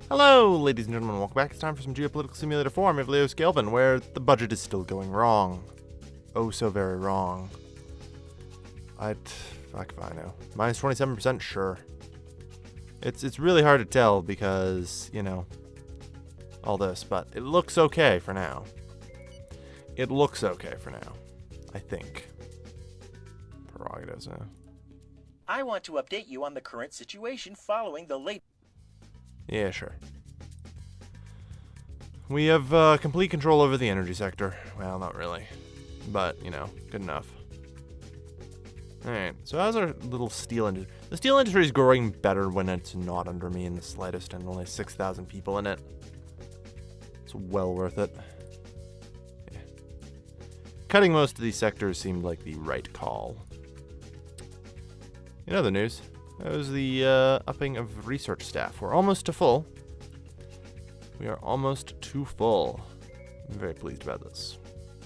Hello, ladies and gentlemen, welcome back. It's time for some Geopolitical Simulator 4. I'm Leo Scalvin, where the budget is still going wrong. Oh, so very wrong. Fuck if I know. Minus 27%, sure. It's really hard to tell because, you know, all this, but it looks okay for now. It looks okay for now, I think. Prerogatives, I want to update you on the current situation following the late... Yeah, sure. We have complete control over the energy sector. Well, not really. But, you know, good enough. Alright, so how's our little steel industry? The steel industry is growing better when it's not under me in the slightest and only 6,000 people in it. It's well worth it. Yeah. Cutting most of these sectors seemed like the right call. In other news, that was the upping of research staff. We're almost to full. We are almost to full. I'm very pleased about this.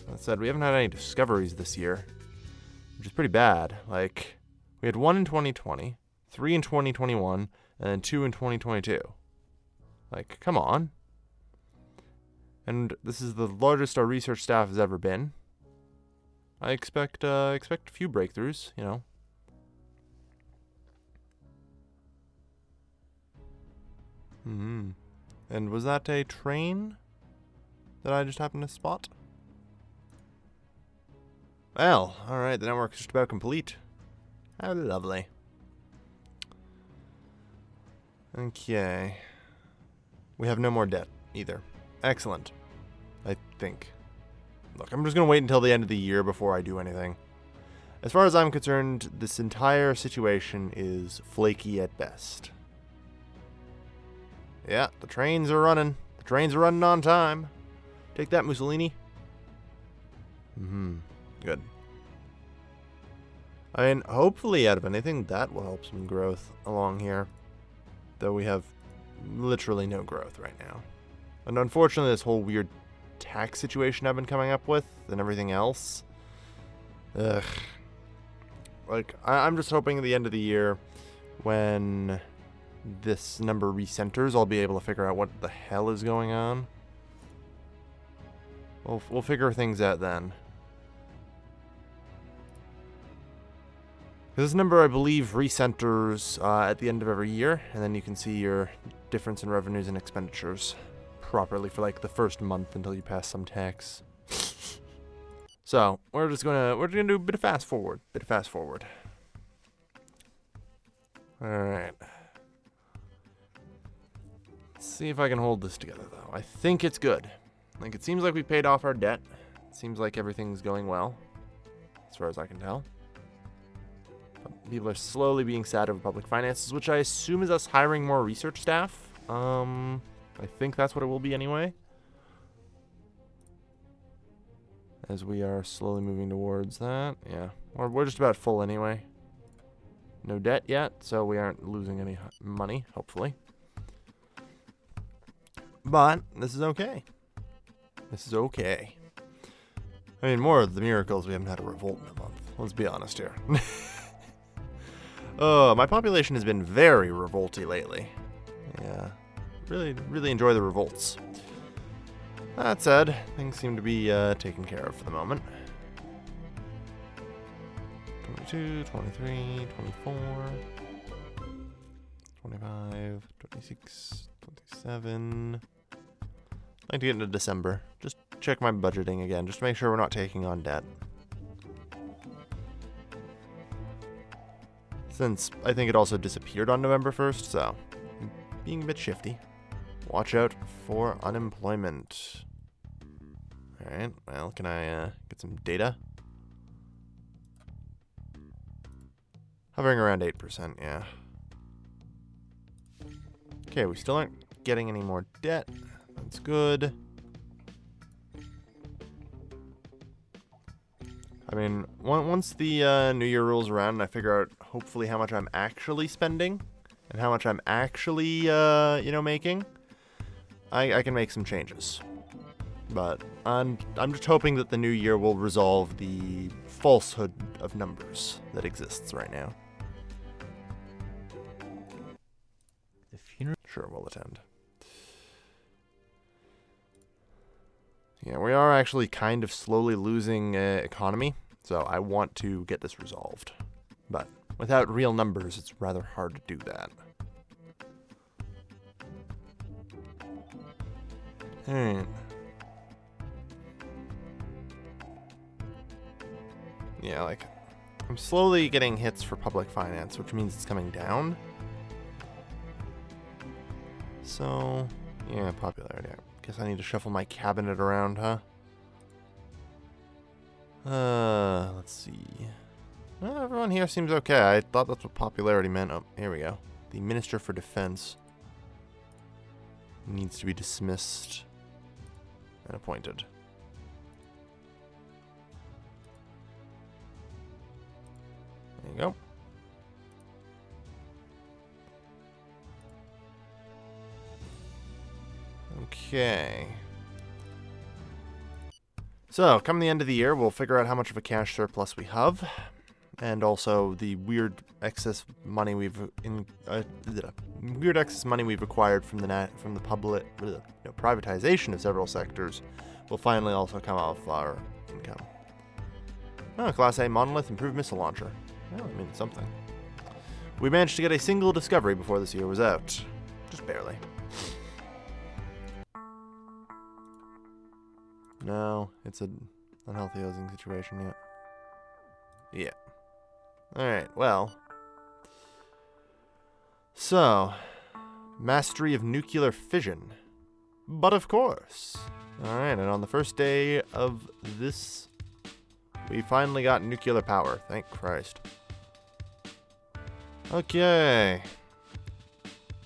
That said, we haven't had any discoveries this year, which is pretty bad. Like, we had 1 in 2020, 3 in 2021, and then 2 in 2022. Like, come on. And this is the largest our research staff has ever been. I expect a few breakthroughs, you know. And was that a train that I just happened to spot? Well, alright, the network's just about complete. How lovely. Okay. We have no more debt, either. Excellent. I think. Look, I'm just gonna wait until the end of the year before I do anything. As far as I'm concerned, this entire situation is flaky at best. Yeah, the trains are running. The trains are running on time. Take that, Mussolini. Good. I mean, hopefully out of anything, that will help some growth along here. Though we have literally no growth right now. And unfortunately, this whole weird tax situation I've been coming up with and everything else. Ugh. Like, I'm just hoping at the end of the year, when this number recenters, I'll be able to figure out what the hell is going on. We'll figure things out then. This number, I believe, recenters at the end of every year, and then you can see your difference in revenues and expenditures properly for like the first month until you pass some tax. So we're gonna do a bit of fast forward. All right. Let's see if I can hold this together, though. I think it's good. Like, it seems like we paid off our debt. It seems like everything's going well, as far as I can tell. But people are slowly being sad over public finances, which I assume is us hiring more research staff. I think that's what it will be anyway. As we are slowly moving towards that. Yeah, we're just about full anyway. No debt yet, so we aren't losing any money, hopefully. But this is okay. This is okay. I mean, more of the miracles we haven't had a revolt in a month. Let's be honest here. My population has been very revolty lately. Yeah, really enjoy the revolts. That said, things seem to be taken care of for the moment. 22, 23, 24, 25, 26, 27. I'd like to get into December. Just check my budgeting again, just to make sure we're not taking on debt. Since I think it also disappeared on November 1st, so being a bit shifty. Watch out for unemployment. Alright, well, can I get some data? Hovering around 8%, yeah. Okay, we still aren't getting any more debt. That's good. I mean, once the New Year rolls around and I figure out hopefully how much I'm actually spending and how much I'm actually, you know, making, I can make some changes. But I'm just hoping that the new year will resolve the falsehood of numbers that exists right now. The funeral? Sure, we'll attend. Yeah, we are actually kind of slowly losing economy, so I want to get this resolved. But without real numbers, it's rather hard to do that. Alright. Yeah, like, I'm slowly getting hits for public finance, which means it's coming down. So, yeah, popularity. I guess I need to shuffle my cabinet around, huh? Let's see. Well, everyone here seems okay. I thought that's what popularity meant. Oh, here we go. The Minister for Defense needs to be dismissed and appointed. There you go. Okay. So, come the end of the year, we'll figure out how much of a cash surplus we have, and also the weird excess money we've acquired from the privatization of several sectors will finally also come off our income. Oh, Class A monolith improved missile launcher. Well, I mean something. We managed to get a single discovery before this year was out, just barely. No, it's an unhealthy housing situation yet. Yeah. Alright, well. So, mastery of nuclear fission. But of course. Alright, and on the first day of this, we finally got nuclear power. Thank Christ. Okay.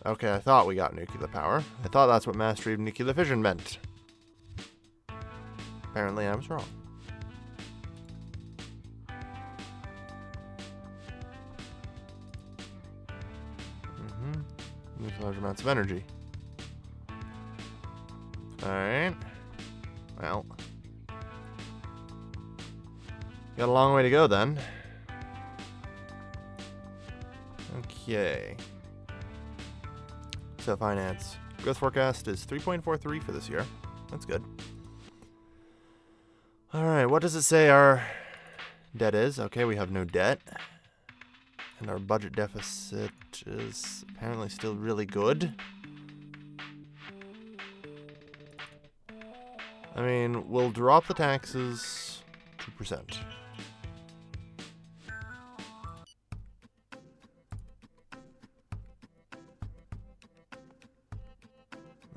Okay, I thought we got nuclear power. I thought that's what mastery of nuclear fission meant. Apparently I was wrong. Use large amounts of energy. Alright. Well. Got a long way to go then. Okay. So finance. Growth forecast is 3.43 for this year. That's good. Alright, what does it say our debt is? Okay, we have no debt. And our budget deficit is apparently still really good. I mean, we'll drop the taxes 2%.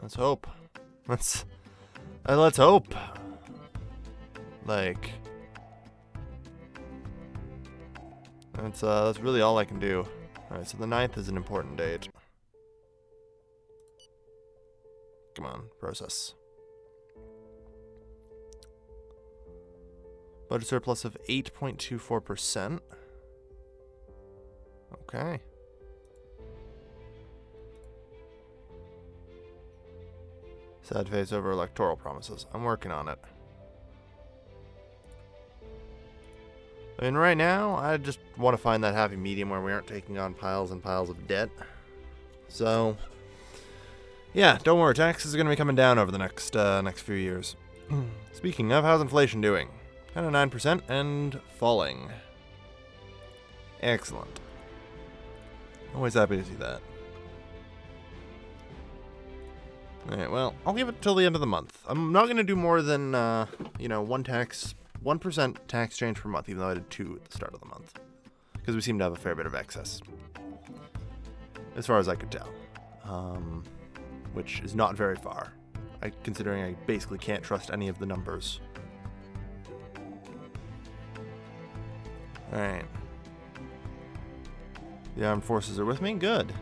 Let's hope. Let's hope. Like, that's really all I can do. Alright, so the 9th is an important date. Come on, process. Budget surplus of 8.24%. Okay. Sad face over electoral promises. I'm working on it. I mean, right now, I just want to find that happy medium where we aren't taking on piles and piles of debt. So, yeah, don't worry. Taxes are going to be coming down over the next few years. Speaking of, how's inflation doing? Kind of 9% and falling. Excellent. Always happy to see that. Alright, well, I'll give it till the end of the month. I'm not going to do more than, 1% tax change per month, even though I did 2 at the start of the month. Because we seem to have a fair bit of excess. As far as I could tell. Which is not very far. Considering I basically can't trust any of the numbers. Alright. The armed forces are with me? Good.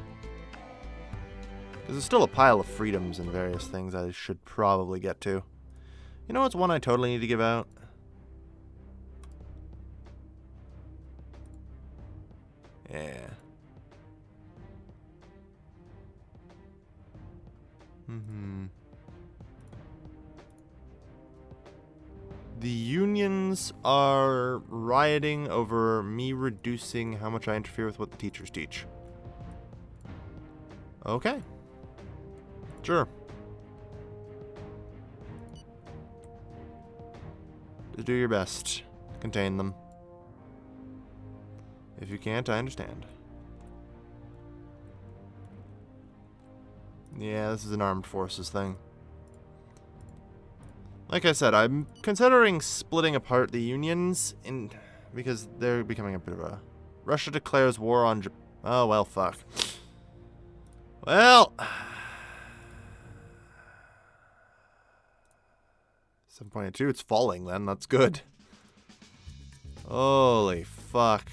There's still a pile of freedoms and various things I should probably get to. You know what's one I totally need to give out? Yeah. The unions are rioting over me reducing how much I interfere with what the teachers teach. Okay. Sure. Just do your best. Contain them. If you can't, I understand. Yeah, this is an armed forces thing. Like I said, I'm considering splitting apart the unions because they're becoming a bit of a... Russia declares war on Japan. Oh, well, fuck. Well... 7.82, it's falling then, that's good. Holy fuck.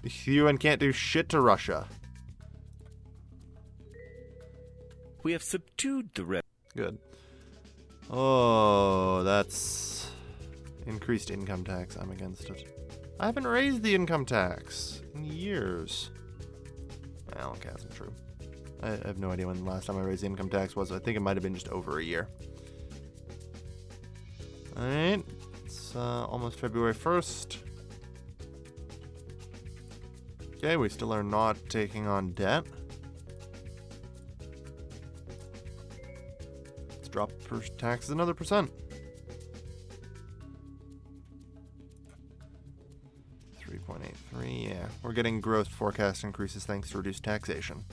The UN can't do shit to Russia. We have subdued the rebels. Good. Oh, that's increased income tax. I'm against it. I haven't raised the income tax in years. Well, okay, that's not true. I have no idea when the last time I raised the income tax was. I think it might have been just over a year. Alright. It's almost February 1st. Okay, we still are not taking on debt. Let's drop taxes another %. 3.83, yeah. We're getting growth forecast increases thanks to reduced taxation.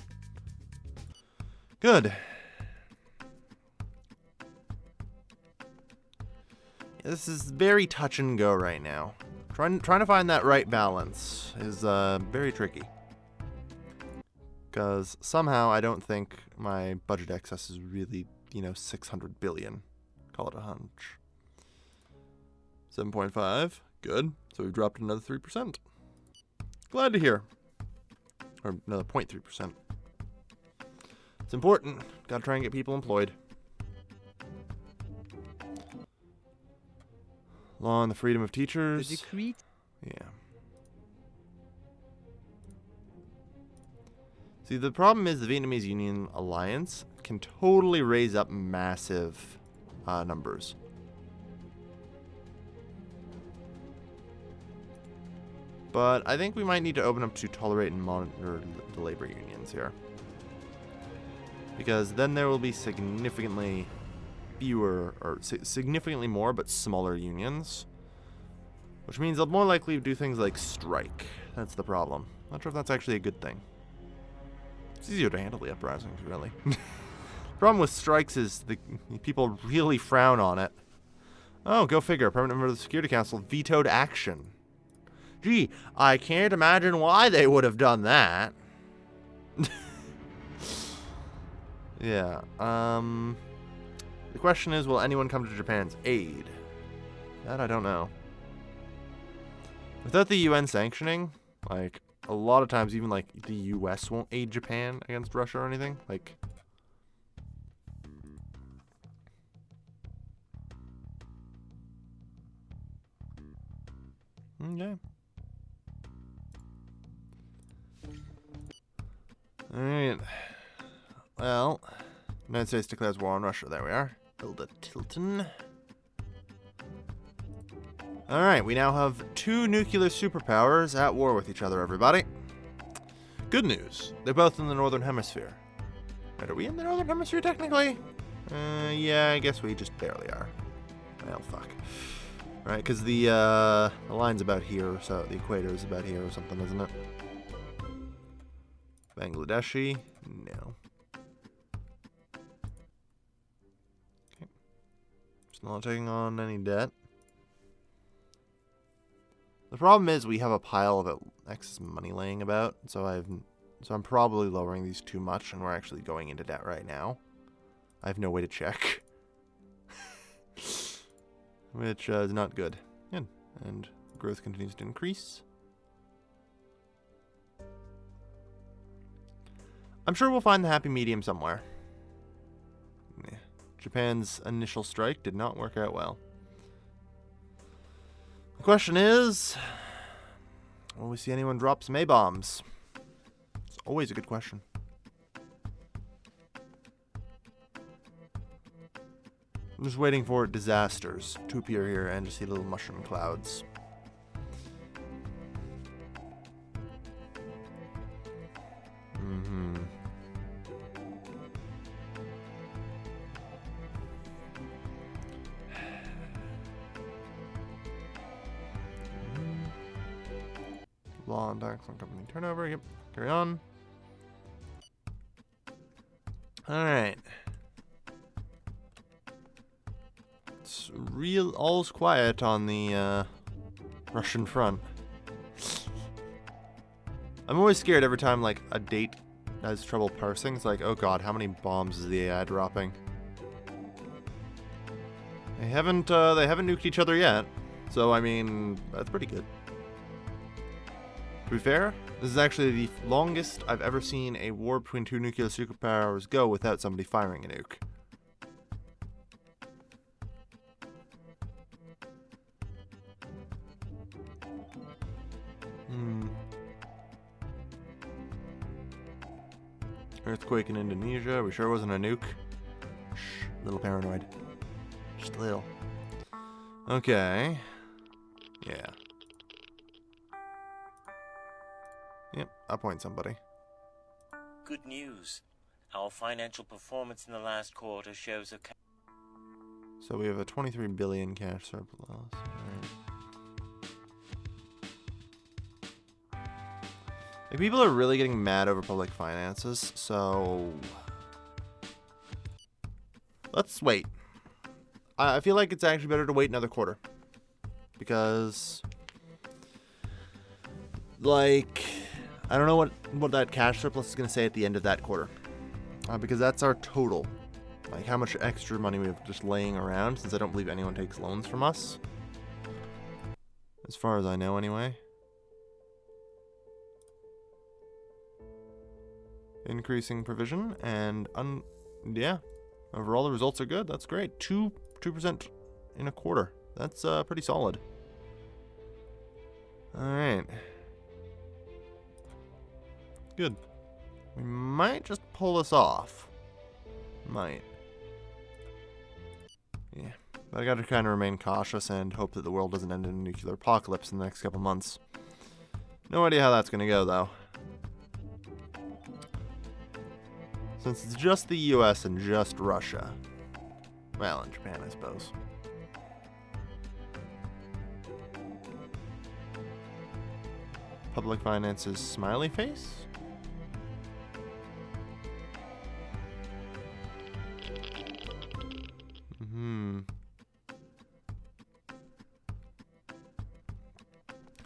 Good. This is very touch and go right now. Trying to find that right balance is very tricky. Because somehow I don't think my budget excess is really, 600 billion. Call it a hunch. 7.5. Good. So we've dropped another 3%. Glad to hear. Or another 0.3%. It's important. Gotta try and get people employed. Law on the freedom of teachers. The decree. Yeah. See, the problem is the Vietnamese Union Alliance can totally raise up massive numbers. But I think we might need to open up to tolerate and monitor the labor unions here. Because then there will be significantly fewer, or significantly more, but smaller unions. Which means they'll more likely do things like strike. That's the problem. Not sure if that's actually a good thing. It's easier to handle the uprisings, really. The problem with strikes is the people really frown on it. Oh, go figure. A permanent member of the Security Council vetoed action. Gee, I can't imagine why they would have done that. Yeah, the question is, will anyone come to Japan's aid? That I don't know. Without the UN sanctioning, like, a lot of times even, like, the US won't aid Japan against Russia or anything. Like... Okay. Alright. Well, United States declares war on Russia. There we are. Hilda Tilton. Alright, we now have 2 nuclear superpowers at war with each other, everybody. Good news. They're both in the Northern Hemisphere. Wait, are we in the Northern Hemisphere, technically? Yeah, I guess we just barely are. Well, fuck. Right, because the line's about here, so the equator is about here or something, isn't it? Bangladeshi? No. Okay. Still not taking on any debt. The problem is we have a pile of excess money laying about, so I'm probably lowering these too much, and we're actually going into debt right now. I have no way to check. Which is not good. Good. And growth continues to increase. I'm sure we'll find the happy medium somewhere. Yeah. Japan's initial strike did not work out well. The question is, will we see anyone drop some A-bombs? It's always a good question. I'm just waiting for disasters to appear here and to see little mushroom clouds. law and tax on company turnover. Yep. Carry on. Alright. It's all's quiet on the Russian front. I'm always scared every time like a date has trouble parsing. It's like, oh god, how many bombs is the AI dropping? They haven't nuked each other yet. So I mean, that's pretty good. To be fair, this is actually the longest I've ever seen a war between two nuclear superpowers go without somebody firing a nuke. Earthquake in Indonesia. We sure wasn't a nuke? Shh, a little paranoid. Just a little. Okay. Yeah. Yep, appoint somebody. Good news. Our financial performance in the last quarter shows a... So we have a 23 billion cash surplus. Alright. Like, people are really getting mad over public finances, so let's wait. I feel like it's actually better to wait another quarter. Because, like, I don't know what that cash surplus is going to say at the end of that quarter. Because that's our total. Like, how much extra money we have just laying around, since I don't believe anyone takes loans from us. As far as I know, anyway. Increasing provision, and yeah. Overall, the results are good. That's great. 2% in a quarter. That's pretty solid. Alright. Good. We might just pull this off. Might. Yeah. But I gotta kind of remain cautious and hope that the world doesn't end in a nuclear apocalypse in the next couple months. No idea how that's gonna go, though. Since it's just the US and just Russia. Well, and Japan, I suppose. Public finances smiley face?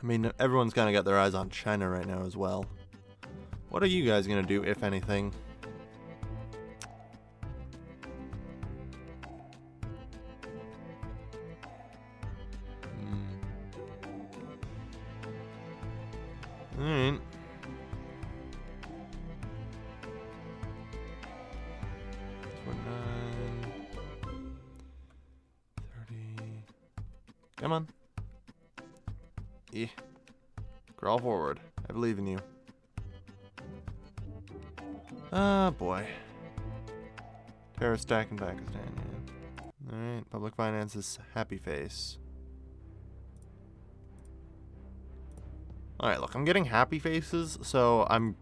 I mean, everyone's kind of got their eyes on China right now as well. What are you guys going to do, if anything? Alright. Come on. Yeah. Crawl forward. I believe in you. Ah, boy. Terrorist attack in Pakistan, yeah. Alright, public finances, happy face. Alright, look, I'm getting happy faces, so I'm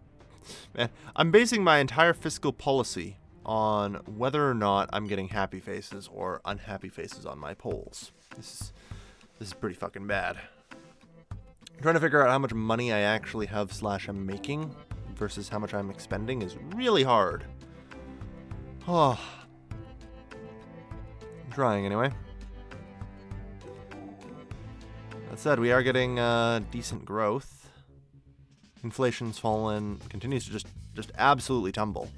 basing my entire fiscal policy on whether or not I'm getting happy faces or unhappy faces on my polls. This is pretty fucking bad. I'm trying to figure out how much money I actually have / am making versus how much I'm expending is really hard. Oh. I'm trying anyway. That said, we are getting decent growth. Inflation's fallen, continues to just absolutely tumble,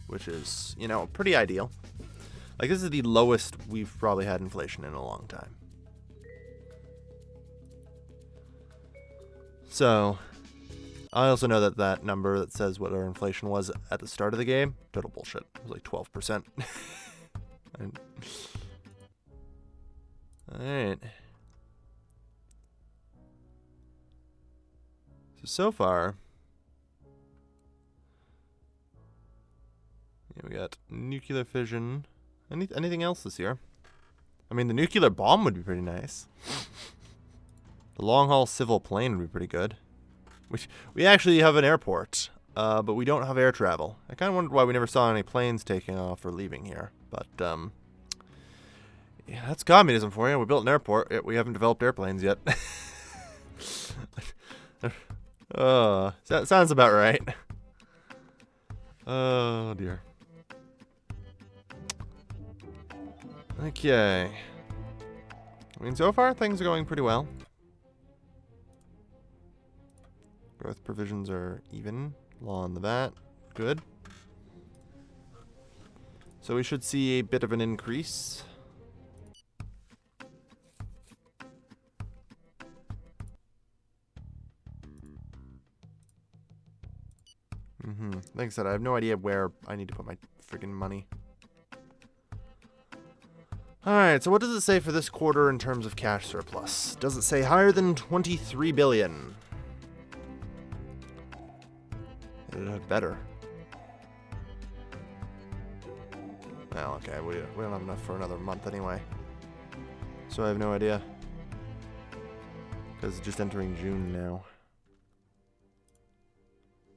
which is, you know, pretty ideal. Like, this is the lowest we've probably had inflation in a long time. So, I also know that that number that says what our inflation was at the start of the game, total bullshit. It was like 12%. Alright. So far, yeah, we got nuclear fission. Anything else this year? I mean, the nuclear bomb would be pretty nice. The long-haul civil plane would be pretty good. We actually have an airport, but we don't have air travel. I kind of wondered why we never saw any planes taking off or leaving here. But, yeah, that's communism for you. We built an airport, yet we haven't developed airplanes yet. That sounds about right. Oh dear. Okay. I mean, so far things are going pretty well. Growth provisions are even. Law on the VAT. Good. So we should see a bit of an increase. Like I said, I have no idea where I need to put my friggin' money. Alright, so what does it say for this quarter in terms of cash surplus? Does it say higher than 23 billion? It had better. Well, okay, we don't have enough for another month anyway. So I have no idea. Because it's just entering June now.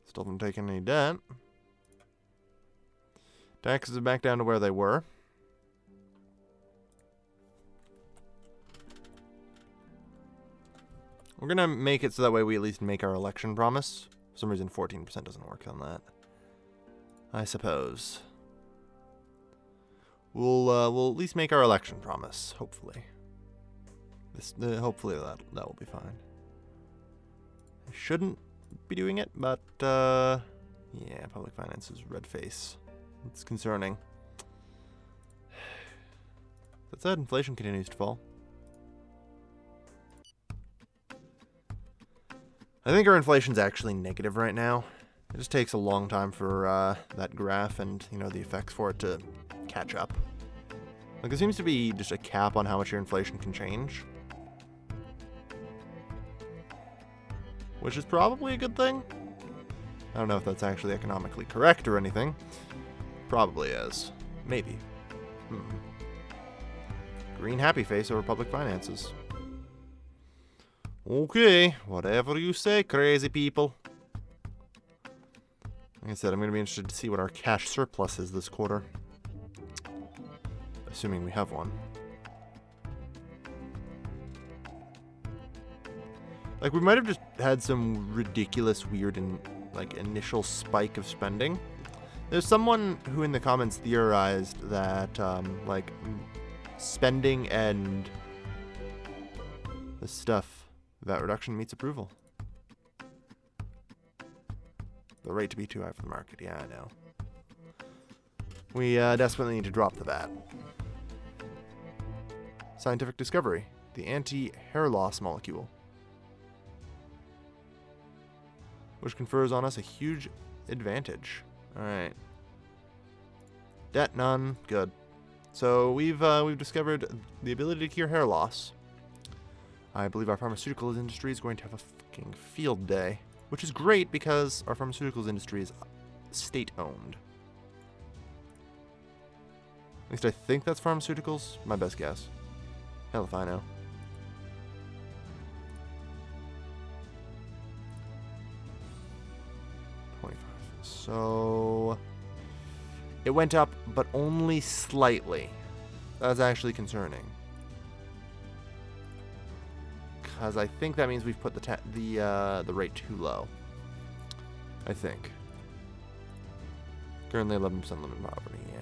Still haven't taken any debt. Taxes are back down to where they were. We're gonna make it so that way we at least make our election promise. For some reason 14% doesn't work on that. I suppose. We'll at least make our election promise, hopefully. Hopefully that will be fine. I shouldn't be doing it, but yeah, public finances, red face. It's concerning. That said, inflation continues to fall. I think our inflation's actually negative right now. It just takes a long time for that graph and, you know, the effects for it to catch up. Like, there seems to be just a cap on how much your inflation can change. Which is probably a good thing. I don't know if that's actually economically correct or anything. Probably is. Maybe. Green happy face over public finances. Okay, whatever you say, crazy people. Like I said, I'm going to be interested to see what our cash surplus is this quarter. Assuming we have one. Like, we might have just had some ridiculous, weird, initial spike of spending. There's someone who in the comments theorized that, spending and this stuff, VAT reduction meets approval. The rate to be too high for the market. Yeah, I know. We desperately need to drop the VAT. Scientific discovery. The anti-hair loss molecule. Which confers on us a huge advantage. Alright. Debt none. Good. So we've discovered the ability to cure hair loss. I believe our pharmaceuticals industry is going to have a fucking field day. Which is great because our pharmaceuticals industry is state-owned. At least I think that's pharmaceuticals. My best guess. Hell if I know. So it went up, but only slightly. That's actually concerning. Because I think that means we've put the rate too low. I think. Currently 11% limit poverty, yeah.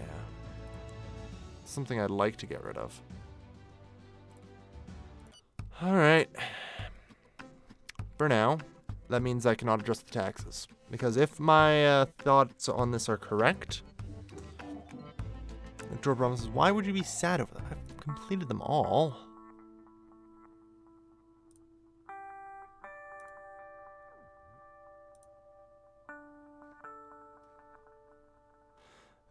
Something I'd like to get rid of. Alright. For now, that means I cannot adjust the taxes. Because if my thoughts on this are correct, Victor promises, why would you be sad over them? I've completed them all.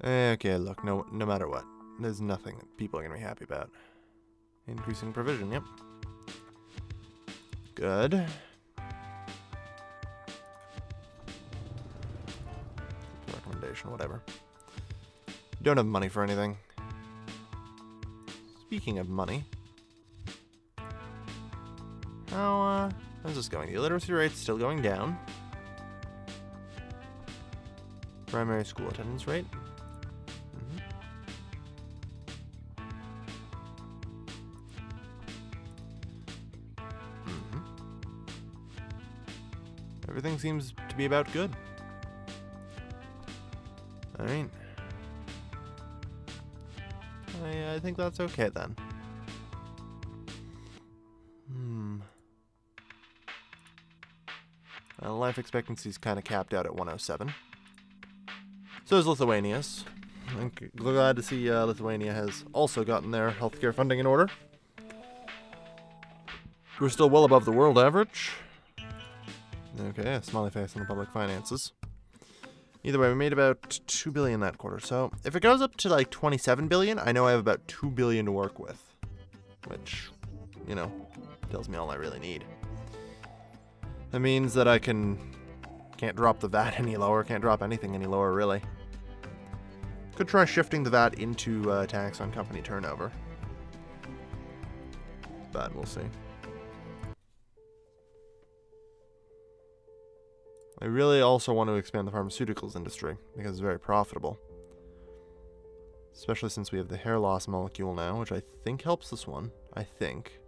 Okay, look, no matter what, there's nothing that people are going to be happy about. Increasing provision, yep. Good. Recommendation, whatever. Don't have money for anything. Speaking of money, how's this going? The illiteracy rate's still going down. Primary school attendance rate. everything seems to be about good. Alright. I think that's okay then. Life expectancy is kind of capped out at 107. So is Lithuania's. I'm glad to see Lithuania has also gotten their healthcare funding in order. We're still well above the world average. Okay, a smiley face on the public finances. Either way, we made about 2 billion that quarter. So if it goes up to like 27 billion, I know I have about 2 billion to work with. Which, you know, tells me all I really need. That means that I can't drop the VAT any lower, can't drop anything any lower, really. Could try shifting the VAT into tax on company turnover. But we'll see. I really also want to expand the pharmaceuticals industry, because it's very profitable. Especially since we have the hair loss molecule now, which I think helps this one. I think.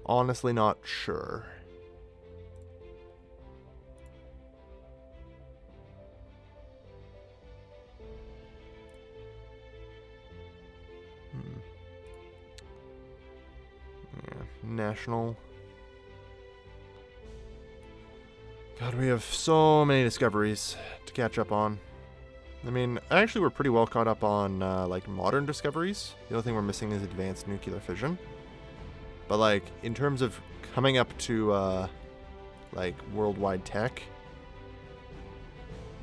Honestly not sure. Yeah, national. God, we have so many discoveries to catch up on. I mean, actually we're pretty well caught up on, like, modern discoveries. The only thing we're missing is advanced nuclear fission. But, like, in terms of coming up to, like, worldwide tech,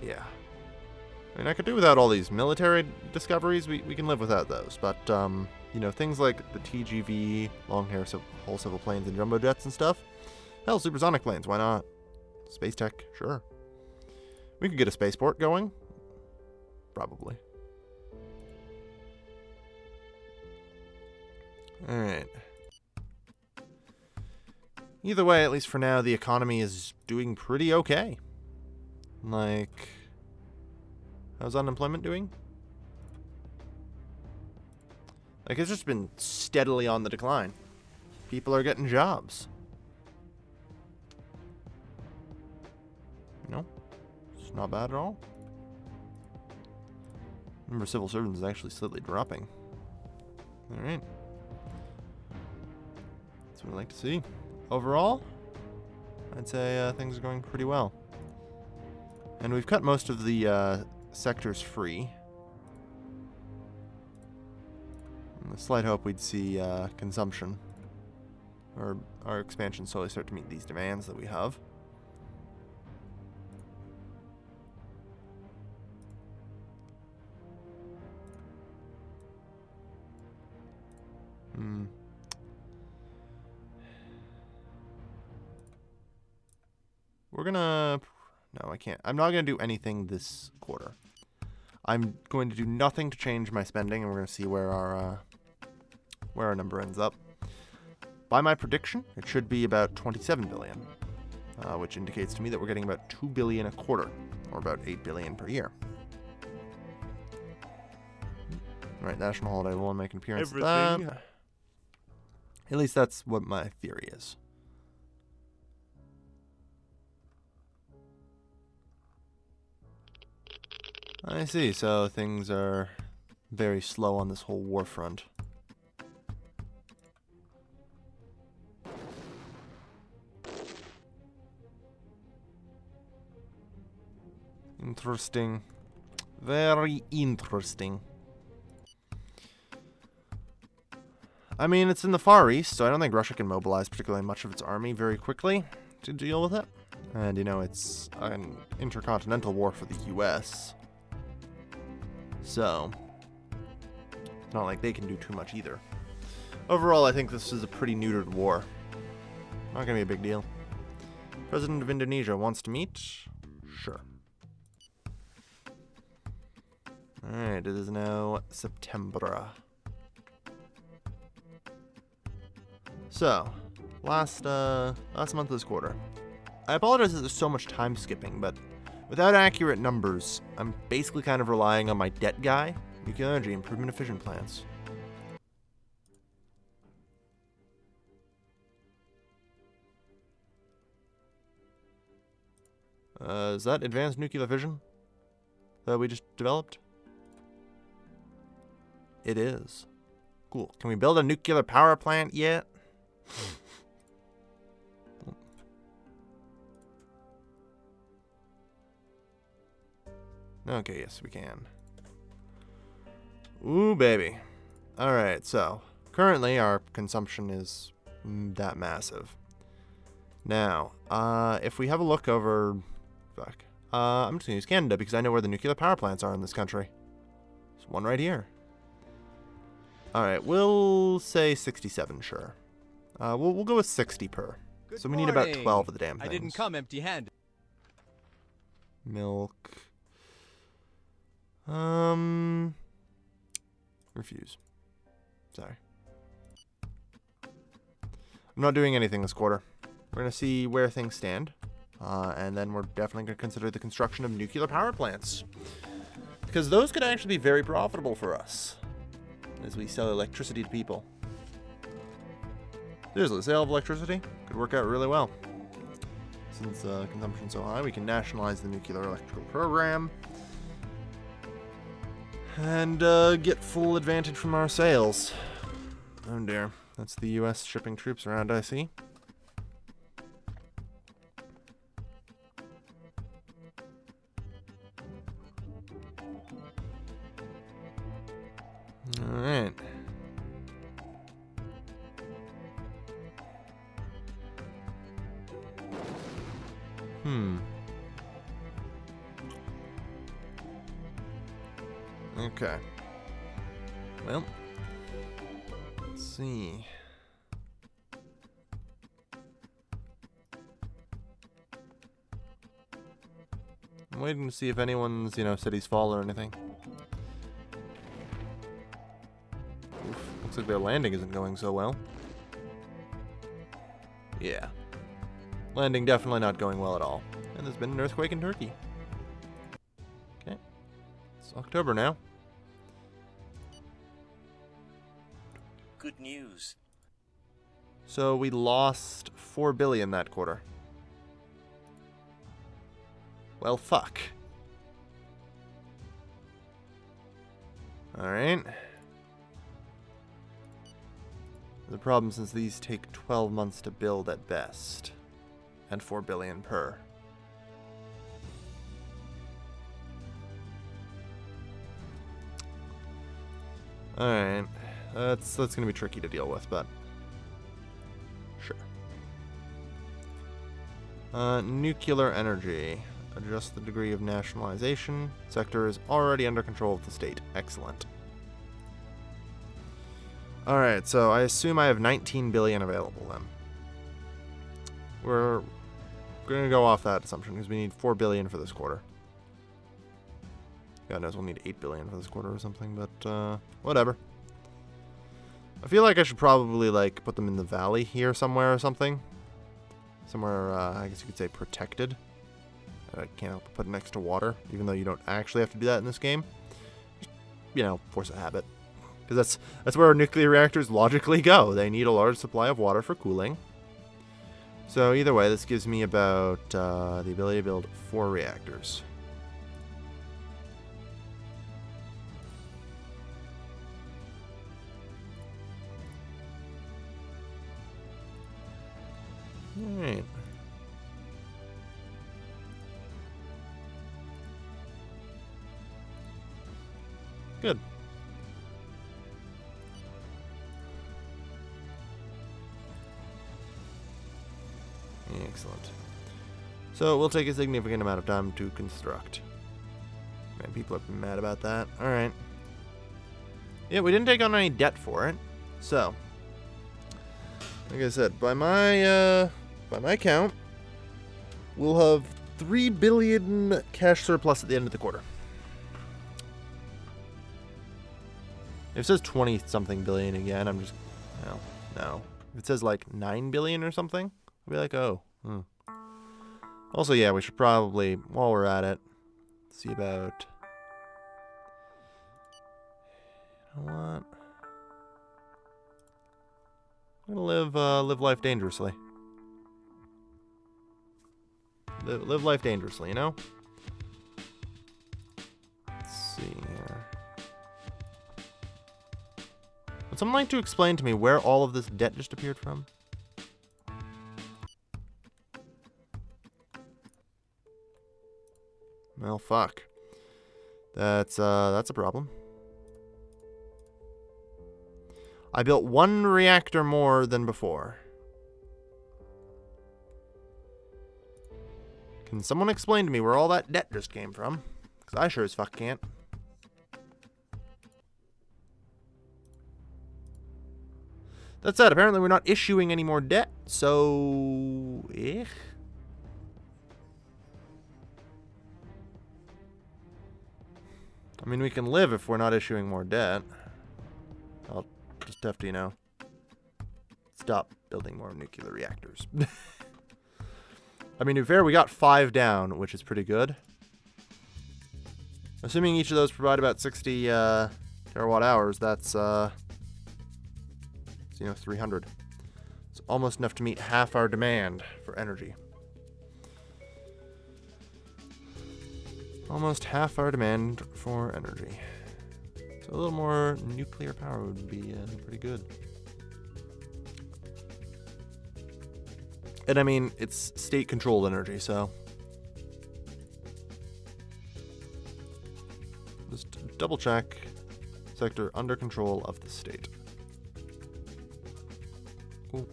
yeah. I mean, I could do without all these military discoveries. We can live without those. But, you know, things like the TGV, long-haul civil planes and jumbo jets and stuff. Hell, supersonic planes, why not? Space tech, sure. We could get a spaceport going. Probably. Alright. Either way, at least for now, the economy is doing pretty okay. Like, how's unemployment doing? Like, it's just been steadily on the decline. People are getting jobs. You know? It's not bad at all. Number of civil servants is actually slightly dropping. Alright. That's what I like to see. Overall, I'd say things are going pretty well. And we've cut most of the sectors free. And a slight hope we'd see consumption, or our expansion slowly start to meet these demands that we have. We're gonna... No, I can't. I'm not gonna do anything this quarter. I'm going to do nothing to change my spending, and we're gonna see where our number ends up. By my prediction, it should be about 27 billion, which indicates to me that we're getting about 2 billion a quarter, or about 8 billion per year. Right, national holiday will make an appearance. Everything. At least that's what my theory is. I see, so things are very slow on this whole war front. Interesting. Very interesting. I mean, it's in the Far East, so I don't think Russia can mobilize particularly much of its army very quickly to deal with it. And, you know, it's an intercontinental war for the US. So, it's not like they can do too much either. Overall, I think this is a pretty neutered war. Not gonna be a big deal. President of Indonesia wants to meet? Sure. Alright, it is now September. So, last month of this quarter. I apologize that there's so much time skipping, but without accurate numbers, I'm basically kind of relying on my debt guy, nuclear energy improvement of fission plants. Is that advanced nuclear fission that we just developed? It is. Cool. Can we build a nuclear power plant yet? Okay, yes, we can. Ooh, baby. Alright, so currently our consumption is that massive. Now, if we have a look over... Fuck. I'm just going to use Canada because I know where the nuclear power plants are in this country. There's one right here. Alright, we'll say 67, sure. We'll go with 60 per. Good so we need about morning. 12 of the damn things. I didn't come empty-handed. Milk. Refuse. Sorry. I'm not doing anything this quarter. We're going to see where things stand. And then we're definitely going to consider the construction of nuclear power plants. Because those could actually be very profitable for us. As we sell electricity to people. Seriously, the sale of electricity could work out really well. Since consumption's so high, we can nationalize the nuclear electrical program. And get full advantage from our sales. Oh dear. That's the US shipping troops around, I see. Alright. Okay. Well, let's see. I'm waiting to see if anyone's, cities fall or anything. Oof, looks like their landing isn't going so well. Yeah. Landing definitely not going well at all. And there's been an earthquake in Turkey. Okay. It's October now. Good news. So we lost 4 billion that quarter. Well, fuck. Alright. The problem since these take 12 months to build at best. And 4 billion per. Alright. That's gonna be tricky to deal with, but sure. Nuclear energy. Adjust the degree of nationalization. Sector is already under control of the state. Excellent. Alright, so I assume I have 19 billion available then. We're going to go off that assumption because we need 4 billion for this quarter. God knows we'll need 8 billion for this quarter or something, but whatever. I feel like I should probably put them in the valley here somewhere or something. Somewhere, I guess you could say protected. I can't help but put it next to water, even though you don't actually have to do that in this game. Just, force a habit. Because that's where nuclear reactors logically go. They need a large supply of water for cooling. So either way, this gives me about the ability to build 4 reactors. Alright. Good. Excellent. So it will take a significant amount of time to construct. Man, people are mad about that. Alright. Yeah, we didn't take on any debt for it. So, like I said, by my count, we'll have 3 billion cash surplus at the end of the quarter. If it says 20-something billion again, I'm just... No. If it says 9 billion or something, I'll be like, oh. Also, yeah, we should probably, while we're at it, see about... You know what? I'm gonna live life dangerously. Live life dangerously, you know? Let's see here. Would someone like to explain to me where all of this debt just appeared from? Well, fuck. That's a problem. I built one reactor more than before. Can someone explain to me where all that debt just came from? Because I sure as fuck can't. That said, apparently we're not issuing any more debt, so... I mean, we can live if we're not issuing more debt. I'll just have to, you know, stop building more nuclear reactors. I mean, to be fair, we got 5 down, which is pretty good. Assuming each of those provide about 60 terawatt hours, that's, you know, 300. It's almost enough to meet half our demand for energy. Almost half our demand for energy. So a little more nuclear power would be pretty good. And I mean, it's state-controlled energy, so... Just double-check. Sector under control of the state. Ooh,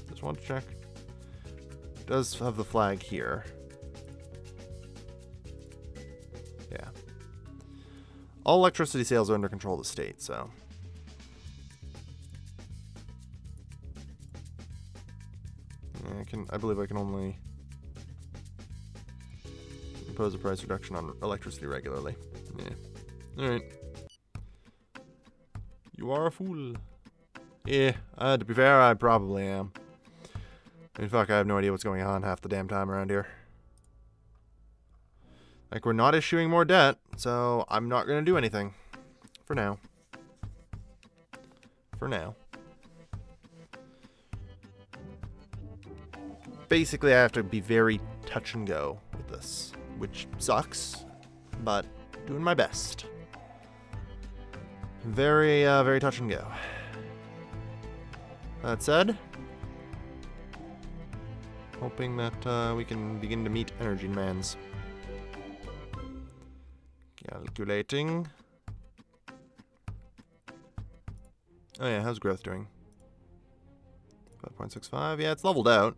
just want to check. It does have the flag here. Yeah. All electricity sales are under control of the state, so... I believe I can only impose a price reduction on electricity regularly. Yeah. Alright. You are a fool. Yeah, to be fair, I probably am. I mean, fuck, I have no idea what's going on half the damn time around here. Like, we're not issuing more debt, so I'm not going to do anything. For now. For now. Basically, I have to be very touch and go with this, which sucks, but doing my best. Very, very touch and go. That said, hoping that we can begin to meet energy demands. Calculating. Oh yeah, how's growth doing? 5.65. Yeah, it's leveled out.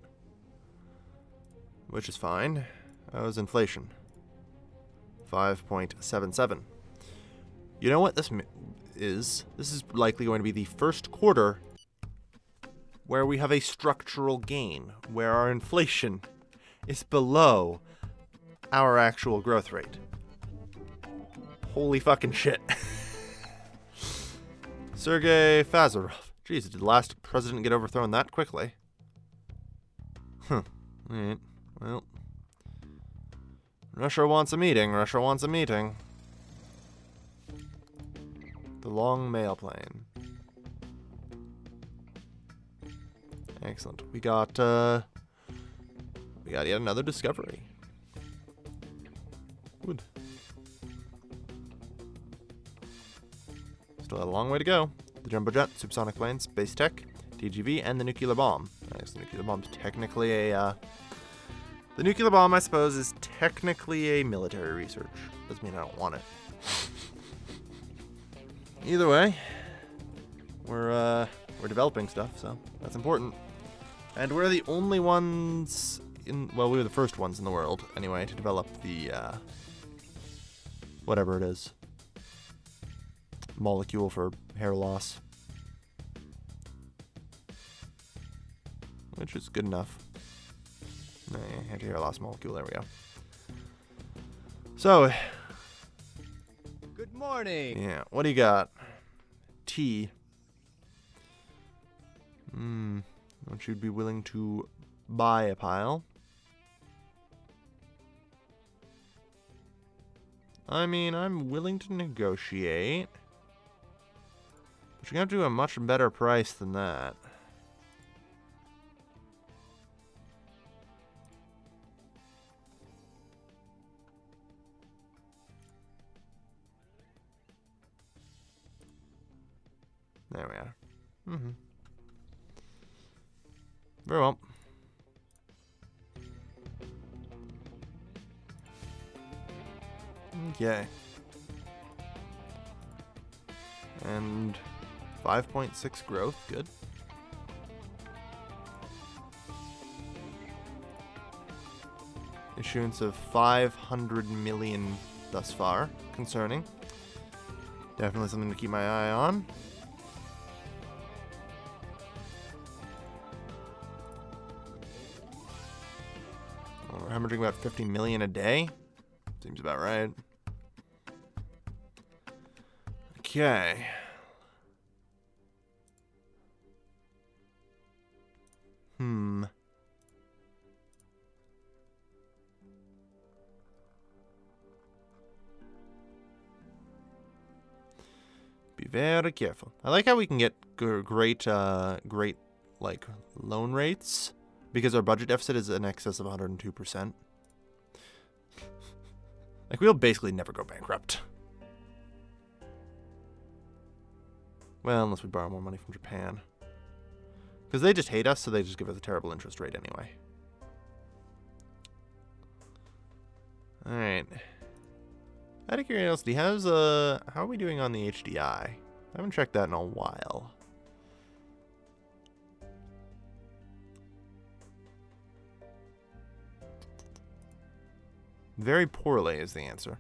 Which is fine. How's inflation? 5.77. You know what this is? This is likely going to be the first quarter where we have a structural gain, where our inflation is below our actual growth rate. Holy fucking shit. Sergei Fazarov. Jeez, did the last president get overthrown that quickly? Huh. Alright. Well, Russia wants a meeting. Russia wants a meeting. The long mail plane. Excellent. We got yet another discovery. Good. Still have a long way to go. The jumbo jet, supersonic plane, space tech, TGV, and the nuclear bomb. Nice. The nuclear bomb's technically a the nuclear bomb, I suppose, is technically a military research. Doesn't mean I don't want it. Either way, we're developing stuff, so that's important. And we're the only ones well, we were the first ones in the world, anyway, to develop the, whatever it is. Molecule for hair loss. Which is good enough. Anti-hair loss molecule, there we go. So. Good morning. Yeah, what do you got? Tea. Don't you be willing to buy a pile? I mean, I'm willing to negotiate. But you're going to have to do a much better price than that. There we are. Very well. Okay. And 5.6 growth, good. Issuance of 500 million thus far, concerning. Definitely something to keep my eye on. We're hemorrhaging about 50 million a day. Seems about right. Okay. Be very careful. I like how we can get great, like, loan rates because our budget deficit is in excess of 102%. Like, we'll basically never go bankrupt. Well, unless we borrow more money from Japan. Because they just hate us, so they just give us a terrible interest rate anyway. Alright. Out of curiosity, how are we doing on the HDI? I haven't checked that in a while. Very poorly is the answer.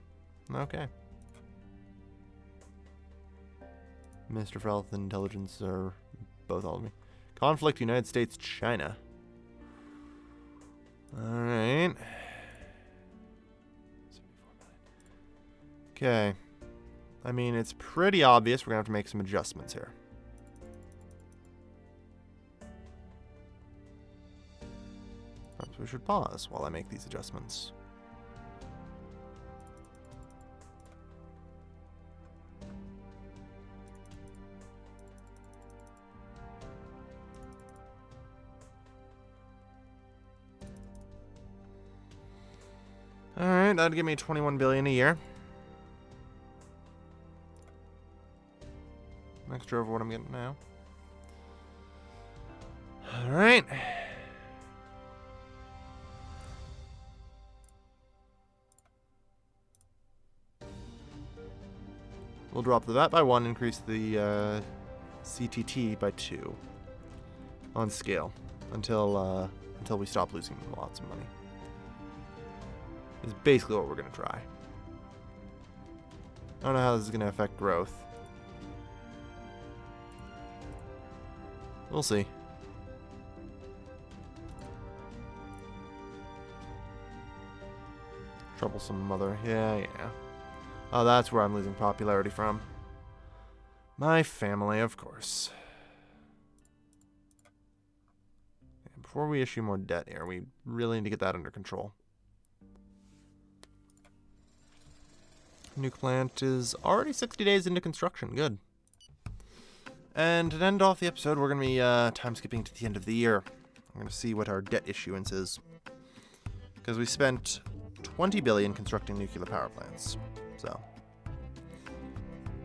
Okay. Minister for Health and Intelligence are both all of me. Conflict United States, China. Alright. Okay. I mean, it's pretty obvious we're going to have to make some adjustments here. Perhaps we should pause while I make these adjustments. Alright, that'd give me 21 billion a year. Extra over what I'm getting now. Alright. We'll drop the VAT by 1, increase the CTT by 2 on scale until we stop losing lots of money. Is basically what we're going to try. I don't know how this is going to affect growth. We'll see. Troublesome mother. Yeah. Oh, that's where I'm losing popularity from. My family, of course. And before we issue more debt here, we really need to get that under control. Nuke plant is already 60 days into construction. Good. And to end off the episode, we're going to be time skipping to the end of the year. We're going to see what our debt issuance is. Because we spent 20 billion constructing nuclear power plants. So.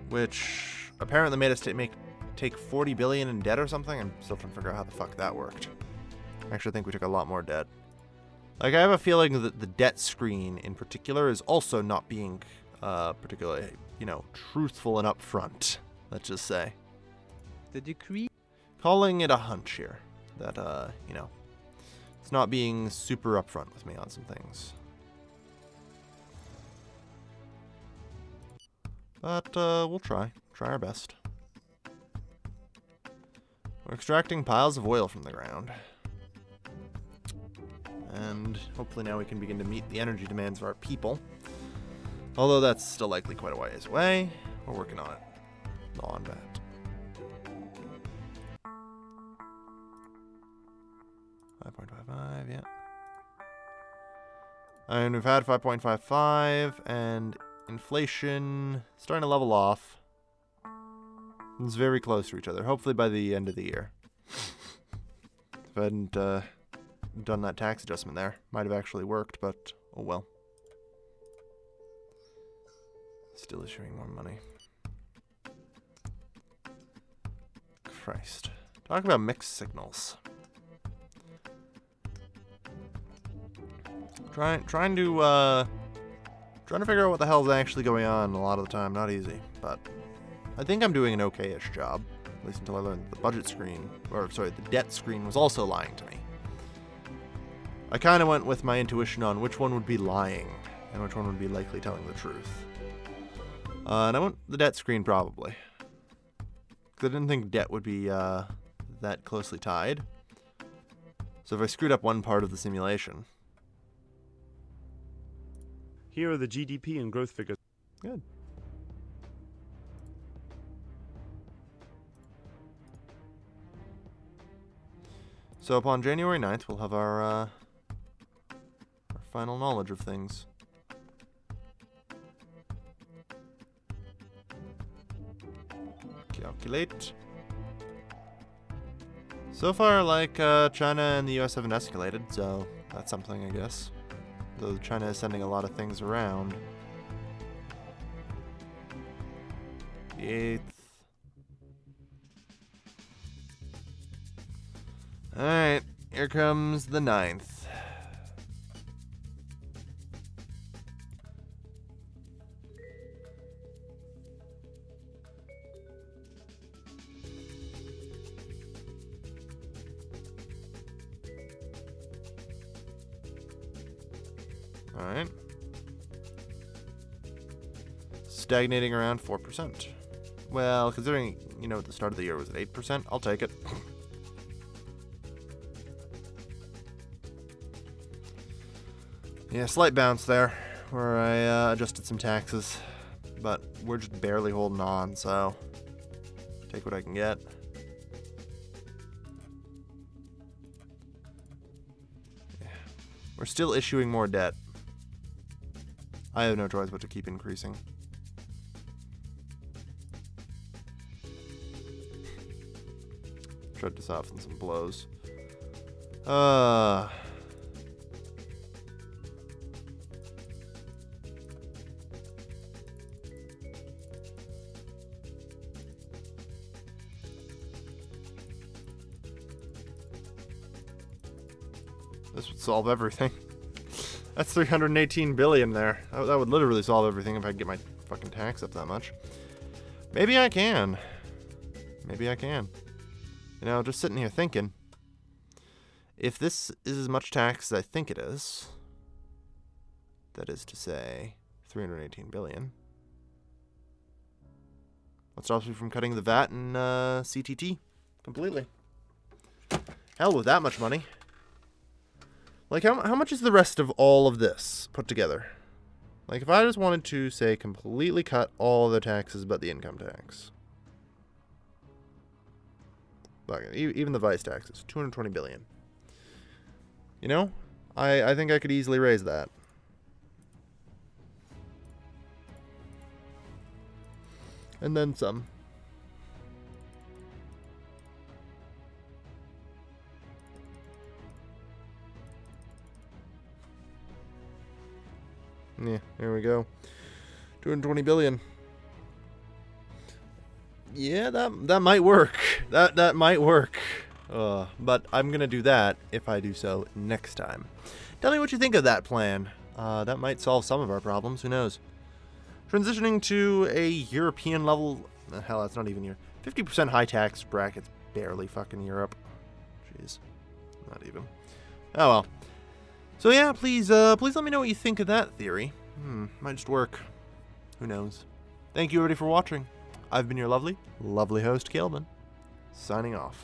Which apparently made us take 40 billion in debt or something. I'm still trying to figure out how the fuck that worked. I actually think we took a lot more debt. Like, I have a feeling that the debt screen in particular is also not being particularly, truthful and upfront. Let's just say. The decree? Calling it a hunch here. That, it's not being super upfront with me on some things. But, we'll try. Try our best. We're extracting piles of oil from the ground. And hopefully now we can begin to meet the energy demands of our people. Although that's still likely quite a ways away. We're working on it. On that. $5.55, yeah. And we've had 5.55, and inflation starting to level off. It's very close to each other. Hopefully by the end of the year. If I hadn't done that tax adjustment there, might have actually worked, but oh well. Still issuing more money. Christ. Talk about mixed signals. Trying to figure out what the hell is actually going on a lot of the time. Not easy, but I think I'm doing an okay-ish job. At least until I learned the budget screen, or sorry, the debt screen was also lying to me. I kind of went with my intuition on which one would be lying and which one would be likely telling the truth. And I went the debt screen probably. Because I didn't think debt would be that closely tied. So if I screwed up one part of the simulation... Here are the GDP and growth figures. Good. So upon January 9th, we'll have our final knowledge of things. Calculate. So far, like, China and the US haven't escalated, so that's something, I guess. Though China is sending a lot of things around. The 8th. Alright, here comes the 9th. Alright. Stagnating around 4%. Well, considering, you know, at the start of the year was at 8%, I'll take it. Yeah, slight bounce there, where I adjusted some taxes, but we're just barely holding on, so take what I can get. Yeah. We're still issuing more debt. I have no choice but to keep increasing. Tried to soften some blows. This would solve everything. That's 318 billion there. That would literally solve everything if I could get my fucking tax up that much. Maybe I can. Maybe I can. You know, just sitting here thinking, if this is as much tax as I think it is, that is to say, 318 billion, what stops me from cutting the VAT and CTT completely? Hell with that much money. Like, how much is the rest of all of this put together? Like, if I just wanted to, say, completely cut all the taxes but the income tax. Like, even the vice taxes, 220 billion. You know? I think I could easily raise that. And then some. Yeah, there we go. 220 billion. Yeah, that might work. That might work. But I'm gonna do that if I do so next time. Tell me what you think of that plan. That might solve some of our problems. Who knows? Transitioning to a European level. Hell, that's not even Europe. 50% high tax brackets. Barely fucking Europe. Jeez, not even. Oh well. So yeah, please let me know what you think of that theory. Might just work. Who knows? Thank you everybody for watching. I've been your lovely host, Calvin, signing off.